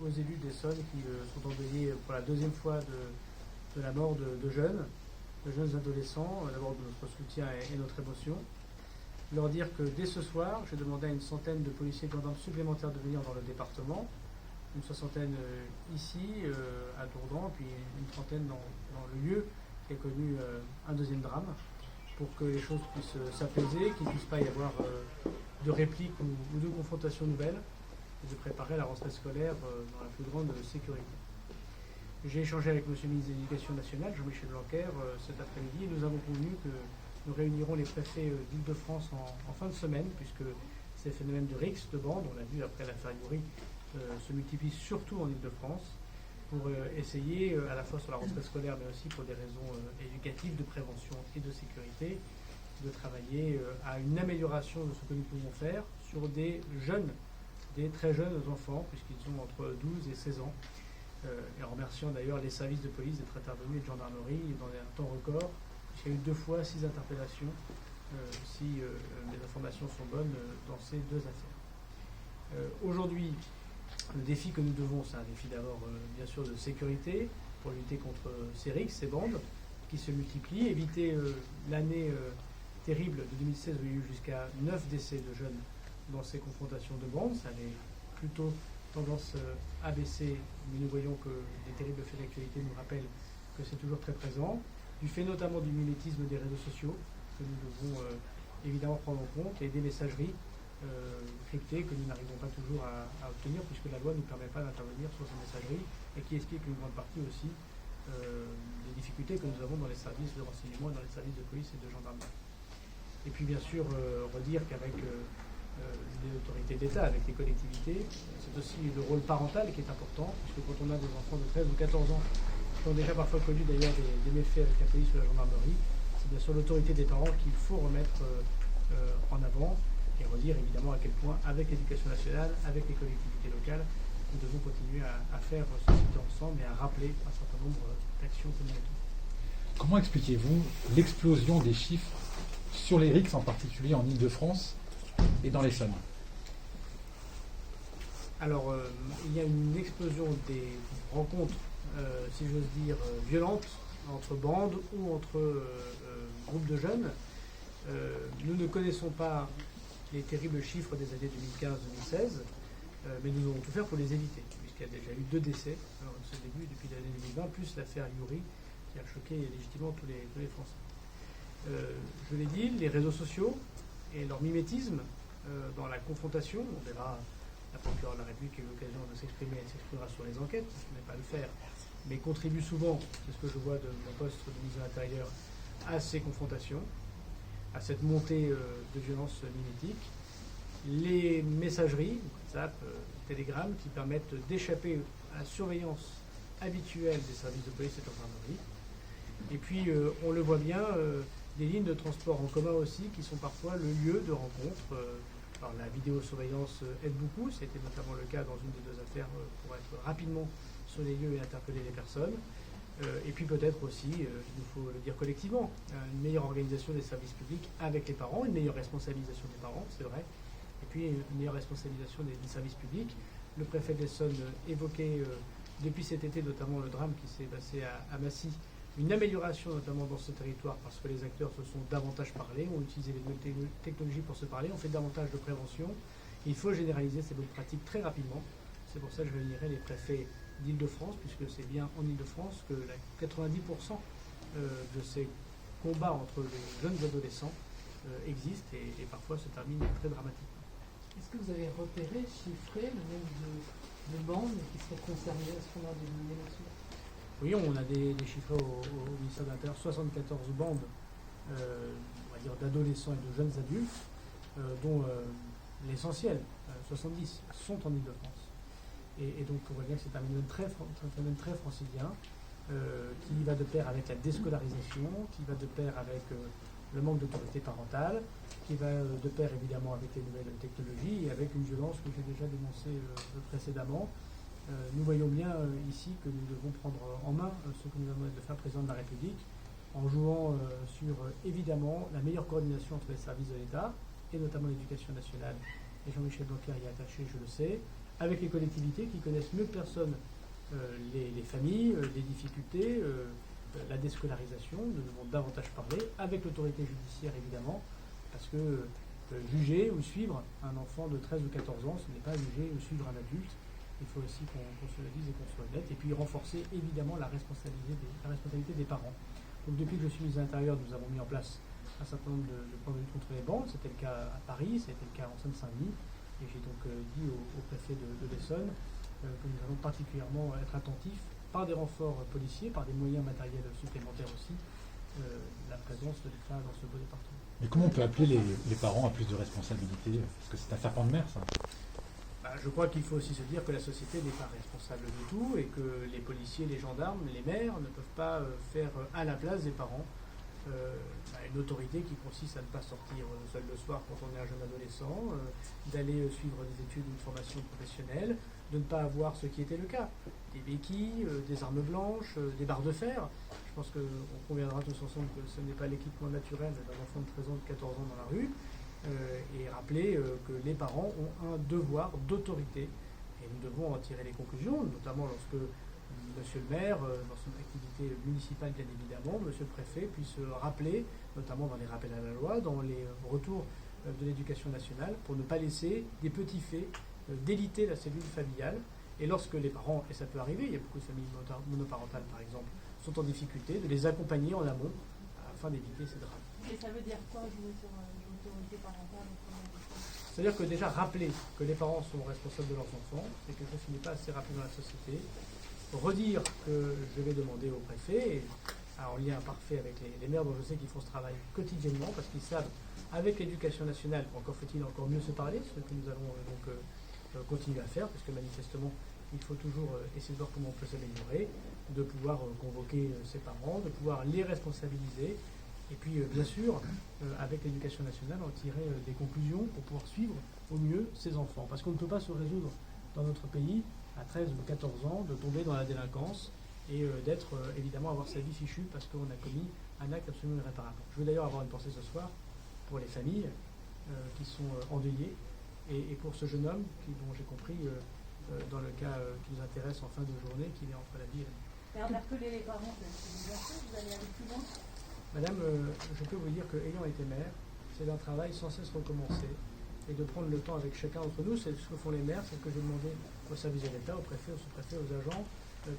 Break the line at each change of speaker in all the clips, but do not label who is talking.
aux élus d'Essonne qui sont endeuillés pour la deuxième fois de la mort de jeunes adolescents, d'abord de notre soutien et notre émotion. Leur dire que dès ce soir, j'ai demandé à une centaine de policiers et gendarmes supplémentaires de venir dans le département, une soixantaine ici, à Dourdan, puis une trentaine dans le lieu qui a connu un deuxième drame, pour que les choses puissent s'apaiser, qu'il ne puisse pas y avoir de répliques ou de confrontations nouvelles, et de préparer la rentrée scolaire dans la plus grande sécurité. J'ai échangé avec M. le ministre de l'Éducation nationale, Jean-Michel Blanquer, cet après-midi, et nous avons convenu que nous réunirons les préfets d'Île-de-France en fin de semaine, puisque ces phénomènes de rixes, de bandes, on l'a vu après l'affaire Youri, se multiplient surtout en Île-de-France, pour essayer, à la fois sur la rentrée scolaire, mais aussi pour des raisons éducatives, de prévention et de sécurité, de travailler à une amélioration de ce que nous pouvons faire sur des très jeunes enfants, puisqu'ils ont entre 12 et 16 ans. Et en remerciant d'ailleurs les services de police d'être intervenus et de gendarmerie dans un temps record, puisqu'il y a eu 2 fois 6 interpellations, si les informations sont bonnes, dans ces 2 affaires. Aujourd'hui, le défi que nous devons, c'est un défi d'abord, bien sûr, de sécurité, pour lutter contre ces rixes, ces bandes, qui se multiplient, éviter l'année terrible de 2016 où il y a eu jusqu'à 9 décès de jeunes dans ces confrontations de bandes. Ça avait plutôt tendance à baisser, mais nous voyons que des terribles faits d'actualité nous rappellent que c'est toujours très présent, du fait notamment du mimétisme des réseaux sociaux, que nous devons évidemment prendre en compte, et des messageries cryptées que nous n'arrivons pas toujours à obtenir, puisque la loi ne nous permet pas d'intervenir sur ces messageries, et qui explique une grande partie aussi des difficultés que nous avons dans les services de renseignement, dans les services de police et de gendarmerie. Et puis bien sûr, redire qu'avec les autorités d'État, avec les collectivités, c'est aussi le rôle parental qui est important, puisque quand on a des enfants de 13 ou 14 ans qui ont déjà parfois connu d'ailleurs des méfaits avec la police ou la gendarmerie, c'est bien sûr l'autorité des parents qu'il faut remettre en avant, et redire évidemment à quel point, avec l'éducation nationale, avec les collectivités locales, nous devons continuer à faire société ensemble et à rappeler un certain nombre d'actions que nous mettons.
Comment expliquez-vous l'explosion des chiffres sur les rixes, en particulier en Île-de-France et dans l'Essonne?
Alors, il y a une explosion des rencontres, si j'ose dire, violentes entre bandes ou entre groupes de jeunes. Nous ne connaissons pas les terribles chiffres des années 2015-2016, mais nous devons tout faire pour les éviter, puisqu'il y a déjà eu 2 décès en ce début depuis l'année 2020, plus l'affaire Youri qui a choqué légitimement tous les Français. Je l'ai dit, les réseaux sociaux et leur mimétisme dans la confrontation, on verra la procureure de la République a eu l'occasion de s'exprimer, elle s'exprimera sur les enquêtes, je ne vais pas le faire, mais contribue souvent, c'est ce que je vois de mon poste de ministre de l'Intérieur, à ces confrontations, à cette montée de violence mimétique. Les messageries, WhatsApp, Telegram, qui permettent d'échapper à la surveillance habituelle des services de police et de gendarmerie. Et puis, on le voit bien, des lignes de transport en commun aussi, qui sont parfois le lieu de rencontre. Alors, la vidéosurveillance aide beaucoup, c'était notamment le cas dans une des 2 affaires pour être rapidement sur les lieux et interpeller les personnes. Et puis peut-être aussi, il nous faut le dire collectivement, une meilleure organisation des services publics avec les parents, une meilleure responsabilisation des parents, c'est vrai, et puis une meilleure responsabilisation des services publics. Le préfet d'Essonne évoquait depuis cet été notamment le drame qui s'est passé à Massy, une amélioration notamment dans ce territoire parce que les acteurs se sont davantage parlé, ont utilisé les nouvelles technologies pour se parler, ont fait davantage de prévention. Il faut généraliser ces bonnes pratiques très rapidement. C'est pour ça que je réunirai les préfets d'Île-de-France, puisque c'est bien en Île-de-France que 90% de ces combats entre les jeunes adolescents existent et parfois se terminent très dramatiquement.
Est-ce que vous avez repéré, chiffré le nombre de bandes qui seraient concernées à ce moment d'éliminer là-dessus?
Oui, on a des chiffres au ministère de l'Intérieur, 74 bandes on va dire d'adolescents et de jeunes adultes, dont l'essentiel, 70, sont en Île-de-France. Et donc on voit bien que c'est un phénomène très francilien qui va de pair avec la déscolarisation, qui va de pair avec le manque d'autorité parentale, qui va de pair évidemment avec les nouvelles technologies et avec une violence que j'ai déjà dénoncée précédemment. Nous voyons bien ici que nous devons prendre en main ce que nous avons de faire président de la République en jouant sur évidemment la meilleure coordination entre les services de l'État et notamment l'éducation nationale. Et Jean-Michel Blanquer y est attaché, je le sais, avec les collectivités qui connaissent mieux que personne les familles, les difficultés, la déscolarisation. Nous devons davantage parler avec l'autorité judiciaire évidemment, parce que juger ou suivre un enfant de 13 ou 14 ans, ce n'est pas juger ou suivre un adulte. Il faut aussi qu'on se le dise et qu'on soit honnête. Et puis renforcer évidemment la responsabilité des parents. Donc depuis que je suis ministre de l'Intérieur, nous avons mis en place un certain nombre de plans de lutte contre les bandes. C'était le cas à Paris, c'était le cas en Seine-Saint-Denis. Et j'ai donc dit au préfet de l'Essonne que nous allons particulièrement être attentifs par des renforts policiers, par des moyens matériels supplémentaires aussi, la présence de l'État dans ce beau département.
Mais comment on peut appeler les parents à plus de responsabilité? Parce que c'est un serpent de mer, ça.
Je crois qu'il faut aussi se dire que la société n'est pas responsable de tout et que les policiers, les gendarmes, les maires ne peuvent pas faire à la place des parents une autorité qui consiste à ne pas sortir seul le soir quand on est un jeune adolescent, d'aller suivre des études ou une formation professionnelle, de ne pas avoir ce qui était le cas, des béquilles, des armes blanches, des barres de fer. Je pense qu'on conviendra tous ensemble que ce n'est pas l'équipement naturel d'un enfant de 13 ans, de 14 ans dans la rue. Et rappeler que les parents ont un devoir d'autorité et nous devons en tirer les conclusions, notamment lorsque monsieur le maire, dans son activité municipale bien évidemment, monsieur le préfet puisse rappeler, notamment dans les rappels à la loi, dans les retours de l'éducation nationale, pour ne pas laisser des petits faits déliter la cellule familiale. Et lorsque les parents, et ça peut arriver, il y a beaucoup de familles monoparentales par exemple, sont en difficulté, de les accompagner en amont afin d'éviter ces drames.
Et ça veut dire quoi, jouer sur l'autorité parentale?
C'est-à-dire que déjà rappeler que les parents sont responsables de leurs enfants, c'est quelque chose qui n'est pas assez rappelé dans la société. Redire que je vais demander au préfet, en lien parfait avec les maires dont je sais qu'ils font ce travail quotidiennement, parce qu'ils savent, avec l'éducation nationale, encore faut-il encore mieux se parler, ce que nous allons donc continuer à faire, parce que manifestement, il faut toujours essayer de voir comment on peut s'améliorer, de pouvoir convoquer ses parents, de pouvoir les responsabiliser, et puis bien sûr, avec l'éducation nationale, en tirer des conclusions pour pouvoir suivre au mieux ses enfants. Parce qu'on ne peut pas se résoudre dans notre pays, à 13 ou 14 ans, de tomber dans la délinquance et d'être, évidemment, avoir sa vie fichue parce qu'on a commis un acte absolument irréparable. Je veux d'ailleurs avoir une pensée ce soir pour les familles qui sont endeuillées et pour ce jeune homme dont j'ai compris, dans le cas qui nous intéresse en fin de journée, qu'il est entre la vie et la mort.
Mais interpeller les parents, c'est déjà fait, vous allez aller plus loin?
Madame, je peux vous dire qu'ayant été maire, c'est un travail sans cesse recommencé et de prendre le temps avec chacun d'entre nous. C'est ce que font les maires, c'est ce que j'ai demandé au service de l'État, au préfet, au sous-préfet, aux agents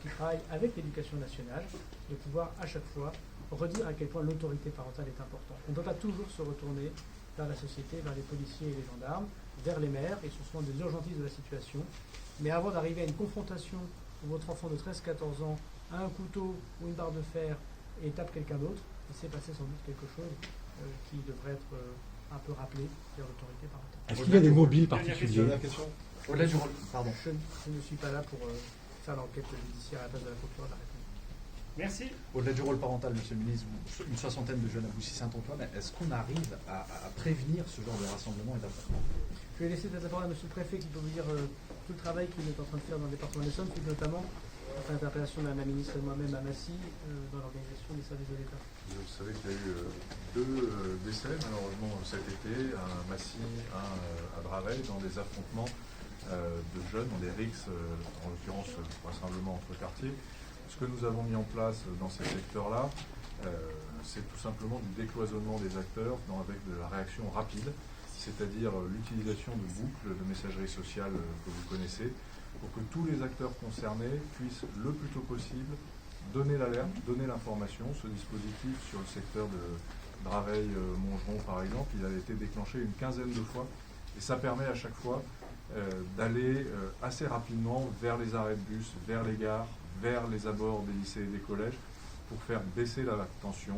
qui travaillent avec l'éducation nationale, de pouvoir à chaque fois redire à quel point l'autorité parentale est importante. On ne peut pas toujours se retourner vers la société, vers les policiers et les gendarmes, vers les maires, et ce sont des urgentistes de la situation. Mais avant d'arriver à une confrontation où votre enfant de 13-14 ans a un couteau ou une barre de fer et tape quelqu'un d'autre, il s'est passé sans doute quelque chose qui devrait être un peu rappelé vers l'autorité parentale.
Est-ce qu'il y a des mobiles particuliers?
Au-delà du rôle, pardon.
Je ne suis pas là pour faire l'enquête judiciaire à la place de la procureure de la République.
Merci. Au-delà du rôle parental, monsieur le ministre, une soixantaine de jeunes à Boussy-Saint-Antoine, est-ce qu'on arrive à prévenir ce genre de rassemblement et d'affrontement?
Je vais laisser cette parole à monsieur le préfet qui peut vous dire tout le travail qu'il est en train de faire dans le département de l'Essonne, puis notamment l'interpellation de la ministre et moi-même à Massy dans l'organisation des services de l'État.
Vous savez qu'il y a eu deux décès malheureusement cet été, un à Massy, un à Draveil, dans des affrontements de jeunes, dans des rixes, en l'occurrence rassemblement entre quartiers. Ce que nous avons mis en place dans ces secteurs-là, c'est tout simplement du décloisonnement des acteurs avec de la réaction rapide, c'est-à-dire l'utilisation de boucles de messagerie sociale que vous connaissez, pour que tous les acteurs concernés puissent le plus tôt possible donner l'alerte, donner l'information. Ce dispositif sur le secteur de Draveil-Montgeron par exemple, il a été déclenché une quinzaine de fois et ça permet à chaque fois d'aller assez rapidement vers les arrêts de bus, vers les gares, vers les abords des lycées et des collèges pour faire baisser la tension,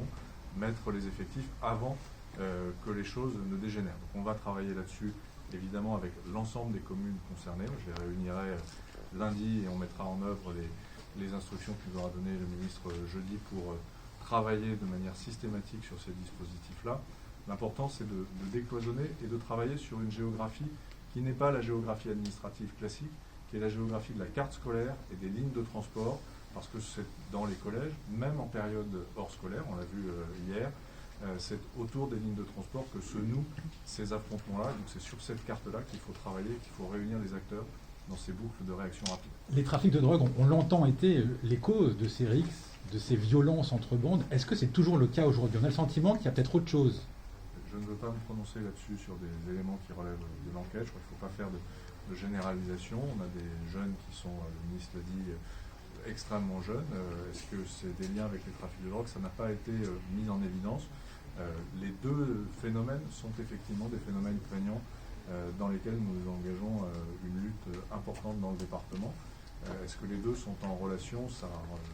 mettre les effectifs avant que les choses ne dégénèrent. Donc on va travailler là-dessus évidemment avec l'ensemble des communes concernées. Je les réunirai lundi et on mettra en œuvre les instructions qu'il nous aura données le ministre jeudi pour travailler de manière systématique sur ces dispositifs-là. L'important, c'est de décloisonner et de travailler sur une géographie qui n'est pas la géographie administrative classique, qui est la géographie de la carte scolaire et des lignes de transport, parce que c'est dans les collèges, même en période hors scolaire, on l'a vu hier, c'est autour des lignes de transport que se nouent ces affrontements-là. Donc c'est sur cette carte-là qu'il faut travailler, qu'il faut réunir les acteurs dans ces boucles de réaction rapide.
Les trafics de drogue, on l'entend, été l'écho de ces rixes, de ces violences entre bandes. Est-ce que c'est toujours le cas aujourd'hui? On a le sentiment qu'il y a peut-être autre chose.
Je ne veux pas me prononcer là-dessus sur des éléments qui relèvent de l'enquête. Je crois qu'il ne faut pas faire de généralisation. On a des jeunes qui sont, le ministre l'a dit, extrêmement jeunes. Est-ce que c'est des liens avec les trafics de drogue? Ça n'a pas été mis en évidence. Les deux phénomènes sont effectivement des phénomènes prégnants dans lesquels nous engageons une lutte importante dans le département. Est-ce que les deux sont en relation? Ça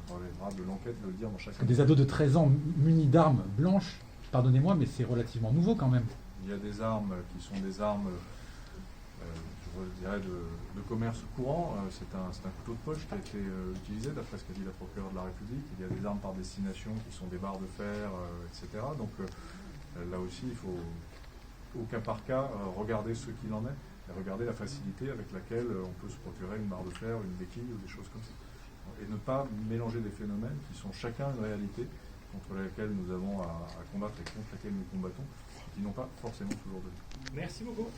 relèvera de l'enquête de le dire dans chacun.
Des ados de 13 ans munis d'armes blanches, pardonnez-moi, mais c'est relativement nouveau quand même.
Il y a des armes qui sont des armes, je dirais, de commerce courant. C'est un couteau de poche qui a été utilisé, d'après ce qu'a dit la procureure de la République. Il y a des armes par destination qui sont des barres de fer, etc. Donc là aussi, il faut, au cas par cas, regarder ce qu'il en est et regarder la facilité avec laquelle on peut se procurer une barre de fer, une béquille ou des choses comme ça. Et ne pas mélanger des phénomènes qui sont chacun une réalité contre laquelle nous avons à combattre et contre laquelle nous combattons, qui n'ont pas forcément toujours de.
Merci beaucoup.